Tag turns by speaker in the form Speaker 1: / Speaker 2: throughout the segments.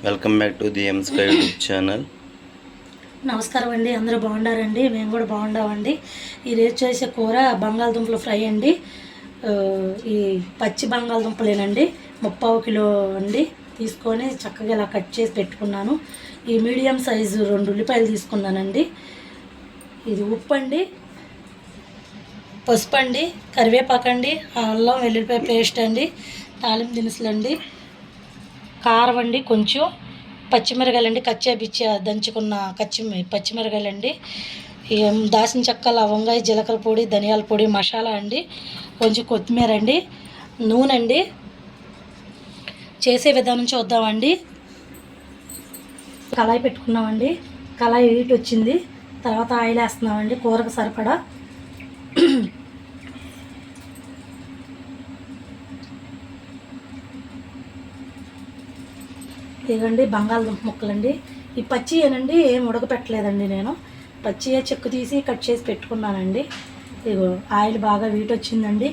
Speaker 1: Welcome back to the M sky YouTube channel.
Speaker 2: నమస్కారం అండి, అందరూ బాగున్నారండి? మేము కూడా బాగున్నామండి. ఈరోజు చేసే కూర బంగాళదుంపల ఫ్రై అండి. ఈ పచ్చి బంగాళదుంపలేనండి 30 కిలో అండి తీసుకొని చక్కగా ఇలా కట్ చేసి పెట్టుకున్నాను. ఈ మీడియం సైజు 2 ఉల్లిపాయలు తీసుకున్నానండి. ఇది ఉప్పు అండి, పసుపు అండి, కరివేపాకు అండి, అల్లం వెల్లుల్లిపాయ పేస్ట్ అండి, తాలింపు దినుసులు అండి, కారం అండి, కొంచెం పచ్చిమిరకాయలండి, కచ్చాపిచ్చి దంచుకున్న పచ్చిమిరకాయలండి, దాసిన చెక్క, లవంగాయ, జీలకర్ర పొడి, ధనియాల పొడి, మసాలా అండి, కొంచెం కొత్తిమీర అండి, నూనె అండి. చేసే విధానం చూద్దామండి. కళాయి పెట్టుకున్నామండి. కళాయి హీట్ వచ్చింది. తర్వాత ఆయిల్ వేస్తున్నామండి కూరకు సరిపడా. ఇదిగండి బంగాళదుంప ముక్కలండి. ఈ పచ్చి ఏనండి, ఏం ఉడకపెట్టలేదండి. నేను పచ్చి చెక్కు తీసి కట్ చేసి పెట్టుకున్నానండి. ఇగో ఆయిల్ బాగా వీట్ వచ్చిందండి.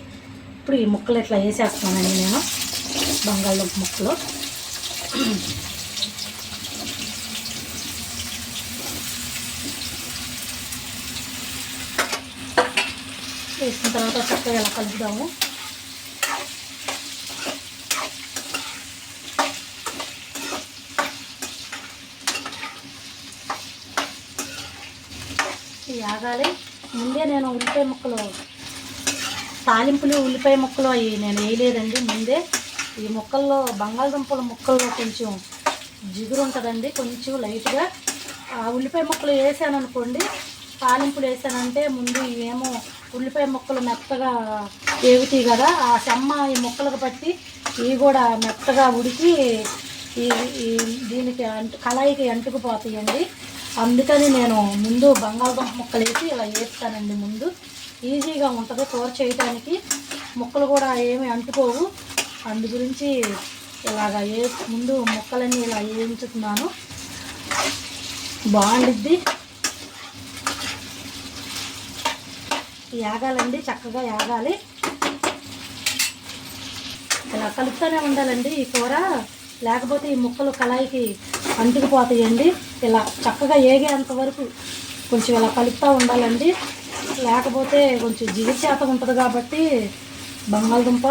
Speaker 2: ఇప్పుడు ఈ ముక్కలు ఇట్లా వేసేస్తున్నానండి నేను, బంగాళదుంప ముక్కలు. వేసిన తర్వాత చక్కగా ఇలా కలుపుదాము. ఆగాలి. ముందే నేను ఉల్లిపాయ ముక్కలు, తాలింపులు ఉల్లిపాయ ముక్కలు అవి నేను వేయలేదండి. ముందే ఈ ముక్కల్లో, బంగాళదుంపల ముక్కల్లో కొంచెం జిగురు ఉంటుందండి, కొంచెం లైట్గా. ఆ ఉల్లిపాయ ముక్కలు వేసాను అనుకోండి, తాలింపులు వేసానంటే ముందు ఇవేమో ఉల్లిపాయ ముక్కలు మెత్తగా వేగుతాయి కదా, ఆ చెమ్మ ఈ ముక్కలకు పట్టి ఇవి కూడా మెత్తగా ఉడికి దీనికి కళాయికి అంటుకుపోతాయండి. అందుకని నేను ముందు బంగాళదుంప ముక్కలు వేసి ఇలా వేస్తానండి. ముందు ఈజీగా ఉంటుంది కూర చేయడానికి, ముక్కలు కూడా ఏమి అంటుకోవు. అందు గురించి ఇలాగ ముందు ముక్కలన్నీ ఇలా వేయించుతున్నాను, బాగుండిద్ది. యాగాలండి, చక్కగా యాగాలి. ఇలా కలుపుతూనే ఉండాలండి ఈ కూర, లేకపోతే ఈ ముక్కలు కళాయికి అంటుకుపోతాయండి. ఇలా చక్కగా ఏగేంత వరకు కొంచెం ఇలా కలుపుతూ ఉండాలండి, లేకపోతే కొంచెం జిగురు శాతం ఉంటుంది కాబట్టి బంగాళదుంప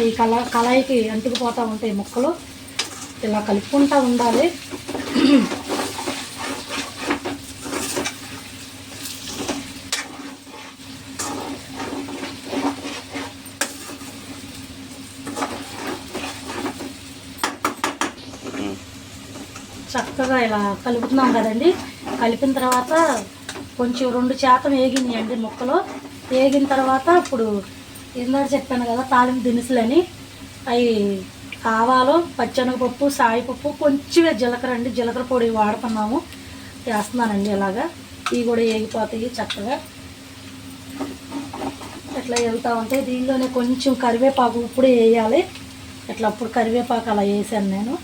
Speaker 2: ఈ కళాయికి అంటుకుపోతూ ఉంటాయి ముక్కలు. ఇలా కలుపుకుంటూ ఉండాలి. చక్కగా ఇలా కలుపుతున్నాం కదండి. కలిపిన తర్వాత కొంచెం 2% వేగినాయండి ముక్కలు. వేగిన తర్వాత ఇప్పుడు ఇందాక చెప్పాను కదా తాలింపు దినుసులని, అవి ఆవాలు, పచ్చెనగపప్పు, సాయిపప్పు, కొంచెమే జీలకర్ర అండి, జీలకర్ర పొడి వాడుతున్నాము, వేస్తున్నానండి. ఇలాగా ఇవి కూడా వేగిపోతాయి చక్కగా. ఇట్లా వెళ్తూ ఉంటాయి. దీనిలోనే కొంచెం కరివేపాకు ఇప్పుడే వేయాలి. ఇట్లా అప్పుడు కరివేపాకు అలా వేసాను నేను.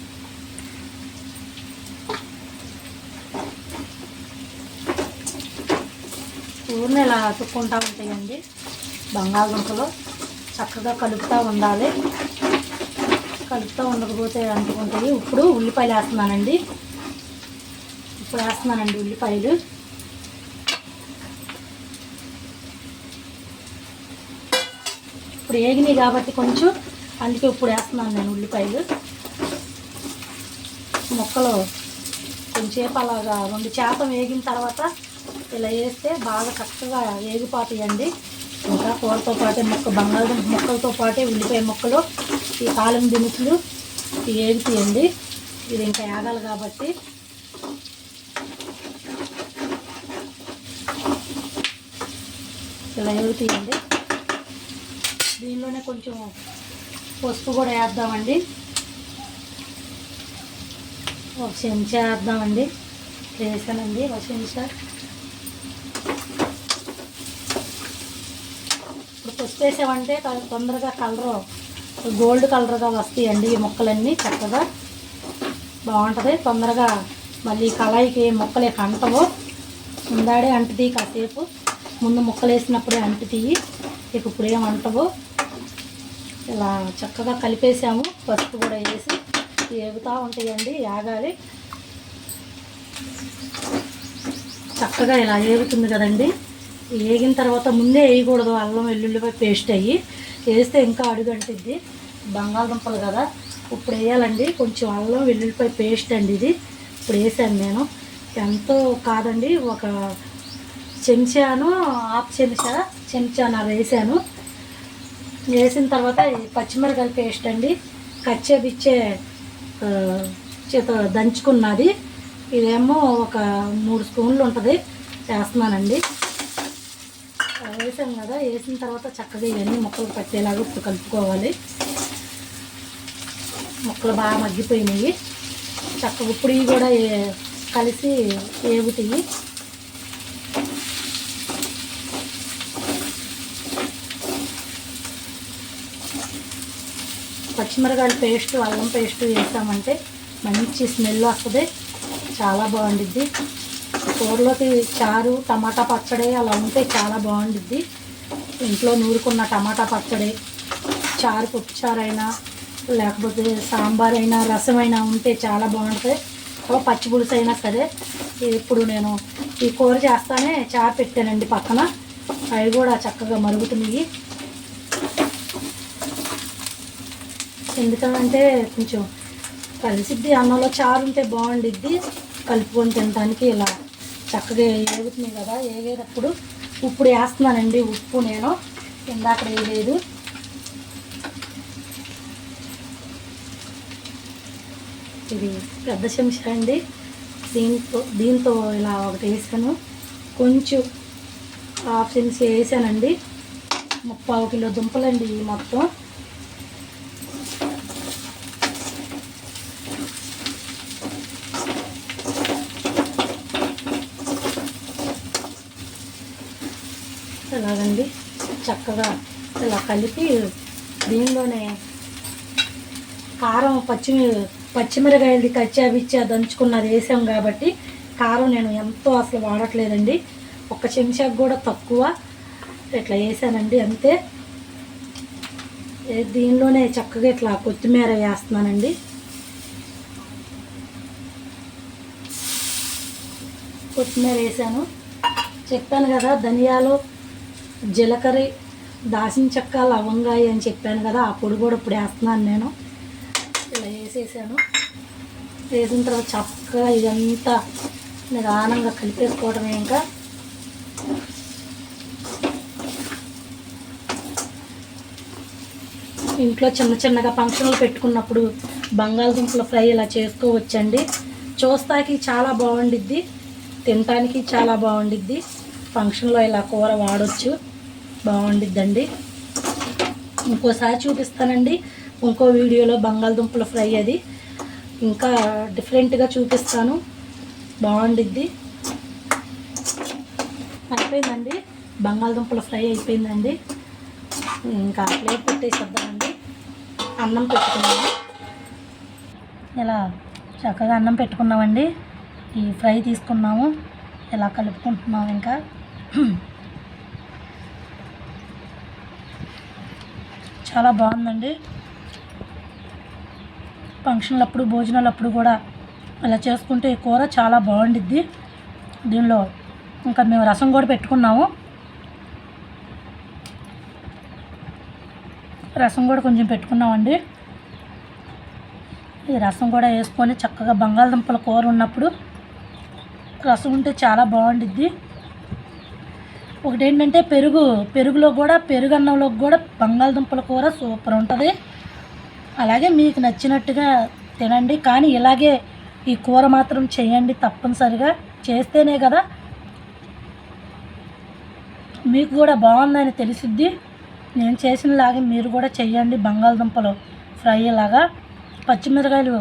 Speaker 2: ఊరిని ఇలా అతుక్కుంటూ ఉంటాయండి బంగాళదుంపలు. చక్కగా కలుపుతూ ఉండాలి, కలుపుతూ ఉండకపోతే అంటుకుంటాయి. ఇప్పుడు ఉల్లిపాయలు వేస్తున్నానండి. ఉల్లిపాయలు. ఇప్పుడు వేగినాయి కాబట్టి కొంచెం, అందుకే ఇప్పుడు వేస్తున్నాను నేను ఉల్లిపాయలు. ముక్కలు కొంచెంసేపు అలాగా 2% వేగిన తర్వాత ఇలా వేస్తే బాగా చక్కగా వేగిపోతాయండి. ఇంకా కూరతో పాటే బంగాళదుంప ముక్కలతో పాటే ఉల్లిపాయ ముక్కలు, ఈ తాలింపు దినుసులు వేగుతాయండి. ఇది ఇంకా వేగాలి కాబట్టి ఇలా వేగుతాయండి. దీనిలోనే కొంచెం పసుపు కూడా వేద్దామండి, ఒక చెంచా వేద్దామండి. వేసానండి ఒక చెంచా. ఇప్పుడు పసుపు వేసామంటే తొందరగా గోల్డ్ కలర్గా వస్తాయండి ఈ ముక్కలన్నీ. చక్కగా బాగుంటుంది. తొందరగా మళ్ళీ కళాయికి ముక్కలే అంటవు, ముందాడే అంటుతాయి. కాసేపు ముందు ముక్కలు వేసినప్పుడే అంటుతాయి, ఇప్పుడు ఏం అంటవు. ఇలా చక్కగా కలిపేసాము. పసుపు కూడా వేసి ఏగుతూ ఉంటాయండి, ఆగాలి. చక్కగా ఇలా ఏగుతుంది కదండి. ఏగిన తర్వాత ముందే వేయకూడదు, అల్లం వెల్లుల్లిపై పేస్ట్ అయ్యి వేస్తే ఇంకా అడుగంటిద్ది. బంగాళదుంపలు కదా, ఇప్పుడు వేయాలండి. కొంచెం అల్లం వెల్లుల్లిపై పేస్ట్ అండి ఇది. ఇప్పుడు వేసాను నేను, ఎంతో కాదండి, ఒక చెంచాను, హాఫ్ చెంచాను వేసాను. వేసిన తర్వాత పచ్చిమిరకాయల పేస్ట్ అండి, కచ్చేపిచ్చే చేత దంచుకున్నది. ఇదేమో ఒక 3 స్పూన్లు ఉంటుంది, వేస్తున్నానండి. వేసాం కదా, వేసిన తర్వాత చక్కగా ఇవన్నీ ముక్కలు పట్టేలాగా ఇప్పుడు కలుపుకోవాలి. ముక్కలు బాగా మగ్గిపోయినాయి, చక్కగా ఇప్పుడు ఇవి కూడా కలిసి వేగుతాయి. పచ్చిమిరకాయల పేస్ట్, అల్లం పేస్ట్ వేసామంటే మంచి స్మెల్ వస్తుంది, చాలా బాగుండిద్ది. కూరలోకి చారు, టమాటా పచ్చడి అలా ఉంటే చాలా బాగుండిద్ది. ఇంట్లో నూరుకున్న టమాటా పచ్చడి, చారు, పప్పుచారు అయినా లేకపోతే సాంబార్ అయినా రసం అయినా ఉంటే చాలా బాగుంటుంది. పచ్చి పులుసు అయినా సరే. ఇప్పుడు నేను ఈ కూర చేస్తానే చారు పెట్టానండి పక్కన, అవి కూడా చక్కగా మరుగుతున్నాయి. ఎందుకంటే కొంచెం కలిసిద్ది, అన్నంలో చారు ఉంటే బాగుండిద్ది, కలుపుకొని తినడానికి. ఇలా చక్కగా ఏగుతున్నాయి కదా, ఏగేటప్పుడు ఉప్పుడు వేస్తున్నానండి. ఉప్పు నేను ఇందాక వేయలేదు. ఇది పెద్ద చెంచా అండి, దీంతో ఇలా ఒకటి వేసాను. కొంచెం హాఫ్ చెంచా వేసానండి. 3/4 కిలో దుంపలండి మొత్తం. ఇలాగండి చక్కగా ఇలా కలిపి దీనిలోనే కారం, పచ్చిమిరకాయలది కచ్చాబిచ్చా దంచుకున్నది వేసాం కాబట్టి కారం నేను ఎంతో అసలు వాడట్లేదండి, 1 చెంచాకు కూడా తక్కువ ఇట్లా వేసానండి అంతే. దీనిలోనే చక్కగా ఇట్లా కొత్తిమీర వేస్తున్నానండి. కొత్తిమీర వేసాను. చెప్పాను కదా, ధనియాలు, జీలకర్ర, దాల్చిన చెక్క, లవంగాయ అని చెప్పాను కదా, ఆ పొడి కూడా ఇప్పుడు వేస్తున్నాను నేను. ఇలా వేసేసాను. వేసిన తర్వాత చక్కగా ఇదంతా నిదానంగా కలిపేసుకోవడమే. ఇంకా ఇంట్లో చిన్నగా ఫంక్షన్లు పెట్టుకున్నప్పుడు బంగాళదుంపల ఫ్రై ఇలా చేసుకోవచ్చండి. చూస్తాకి చాలా బాగుండిద్ది, తినటానికి చాలా బాగుండిద్ది. ఫంక్షన్లో ఇలా కూర వాడచ్చు, బాగుండిద్దండి. ఇంకోసారి చూపిస్తానండి ఇంకో వీడియోలో బంగాళదుంపల ఫ్రై, అది ఇంకా డిఫరెంట్గా చూపిస్తాను, బాగుండిద్ది. అయిపోయిందండి, బంగాళదుంపల ఫ్రై అయిపోయిందండి. ఇంకా ప్లేట్ పెట్టేసేద్దామండి. అన్నం పెట్టుకున్నాము, ఇలా చక్కగా అన్నం పెట్టుకున్నామండి. ఈ ఫ్రై తీసుకున్నాము, ఇలా కలుపుకుంటున్నాము. ఇంకా చాలా బాగుందండి. ఫంక్షన్లప్పుడు, భోజనాలప్పుడు కూడా ఇలా చేసుకుంటే ఈ కూర చాలా బాగుండిద్ది. దీనిలో ఇంకా మేము రసం కూడా పెట్టుకున్నాము. రసం కూడా కొంచెం పెట్టుకున్నామండి. ఈ రసం కూడా వేసుకొని చక్కగా బంగాళదుంపల కూర ఉన్నప్పుడు రసం ఉంటే చాలా బాగుండిద్ది. ఒకటి ఏంటంటే పెరుగులో కూడా, పెరుగన్నంలో కూడా బంగాళదుంపల కూర సూపర్ ఉంటుంది. అలాగే మీకు నచ్చినట్టుగా తినండి, కానీ ఇలాగే ఈ కూర మాత్రం చేయండి తప్పనిసరిగా. చేస్తేనే కదా మీకు కూడా బాగుందని తెలిసిద్ది. నేను చేసినలాగే మీరు కూడా చెయ్యండి. బంగాళదుంపలు ఫ్రై లాగా. పచ్చిమిరకాయలు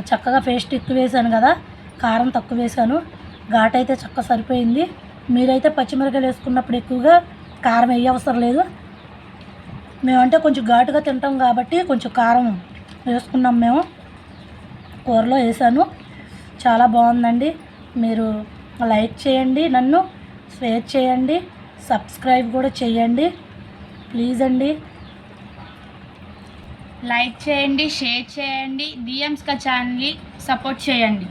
Speaker 2: చక్కగా పేస్ట్ ఎక్కువ వేసాను కదా, కారం తక్కువ వేసాను, ఘాటు అయితే చక్కగా సరిపోయింది. మీరైతే పచ్చిమిరకాయలు వేసుకున్నప్పుడు ఎక్కువగా కారం వేయవసరం లేదు. మేమంటే కొంచెం ఘాటుగా తింటాం కాబట్టి కొంచెం కారం వేసుకున్నాం మేము. కూరలో వేసాను, చాలా బాగుందండి. మీరు లైక్ చేయండి, నన్ను షేర్ చేయండి, సబ్స్క్రైబ్ కూడా చేయండి ప్లీజ్ అండి.
Speaker 3: లైక్ చేయండి, షేర్ చేయండి, డిఎమ్స్కా ఛానల్ని సపోర్ట్ చేయండి.